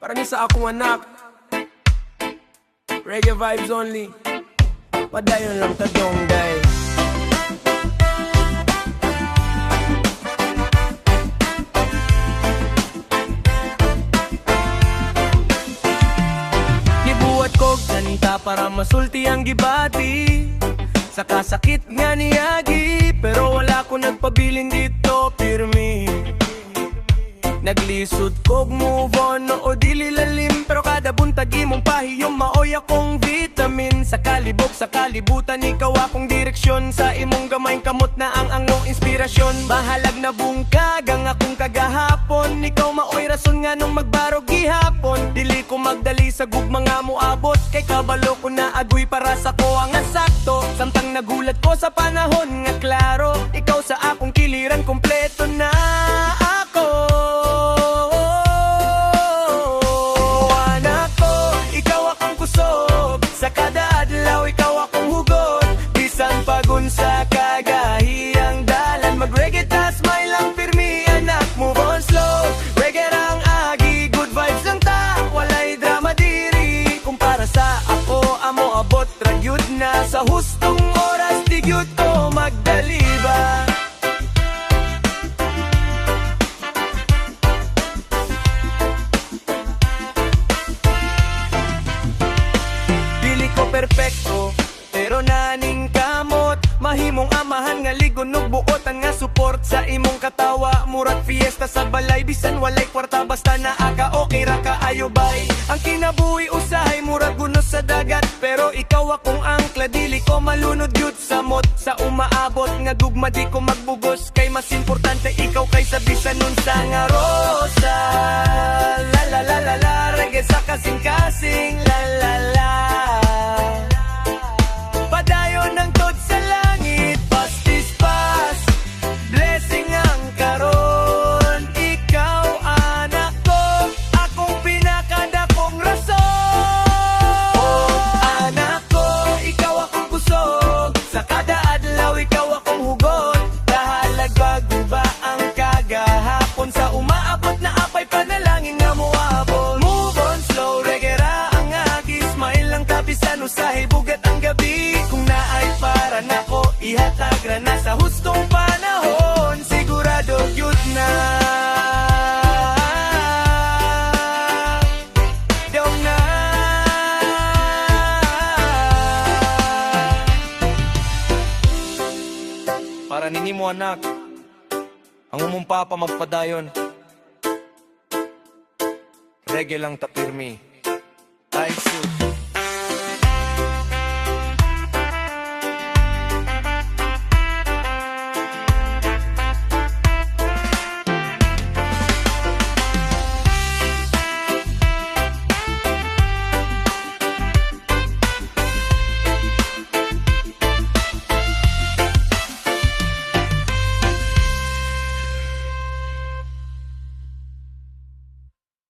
Para ni sa akong anak. Reggae vibes only. Padayon lang tadong day. Gibuhat kog sanita para masulti ang gibati. Sa kasakit nga niyagi, pero wala ko nagpabilin dito, pirmi. Naglisod kog move on, o dili lalim, pero kada buntag imong pahiyong maoy akong vitamin. Sa kalibok, sa kalibutan, ikaw akong direksyon. Sa imong gamayng kamot na ang angong inspirasyon. Bahalag na bungkag ang akong kagahapon. Ikaw maoy rason nga nung magbarog gihapon. Dili ko magdali sa gugma nga mo abot, kay kabalo ko na agoy para sa ko ang asakto. Samtang nagulat ko sa panahon nga klaro, ikaw sa akong kiliran kompleto na ako. Sa kada adlaw, ikaw akong hugot. Bisan pagun sa kagahiyang dalan, mag-reggae ta, smile lang pirmi, anak, move on slow. Reggae rang agi, good vibes lang ta, walay drama diri. Kumpara sa ako, amo abot ragyud na. Sa hustong oras, digyud ko magdaliba. Perfecto, pero naning kamot. Mahimong amahan nga ligon ug buotan nga support sa imong katawa. Murag fiesta sa balay, bisan walay kwarta, basta naaka okay ra kaayo bay. Ang kinabuhi usahay murag gunos sa dagat, pero ikaw akong angkla, dili ko malunod yut sa mot. Sa umaabot nga gugma di ko magbugos, kay mas importante ikaw kaysa bisan nun sa nga rosa. La la la la la, reggae sa kasing-kasing, la la la. Padayon ng tod sa langit, pastis pas, blessing ang karon. Ikaw anak ko, akong pinakadakong rason. Oh, anak ko, ikaw akong kusog. Sa kada adlaw, ikaw akong hugot. Dahalag bago ba ang kagahapon, sa umaabot na apay panalangin nga moabot. Move on slow, reggae ra ang agi, smile lang tapisan usahay bugat ang gabi. Kung naay para nako, ihatag ra na sa hustong panahon, sigurado yun na. Daw na. Para nini mo anak, ang umong papa magpadayon. Reggae lang tapirmi. Ay sus.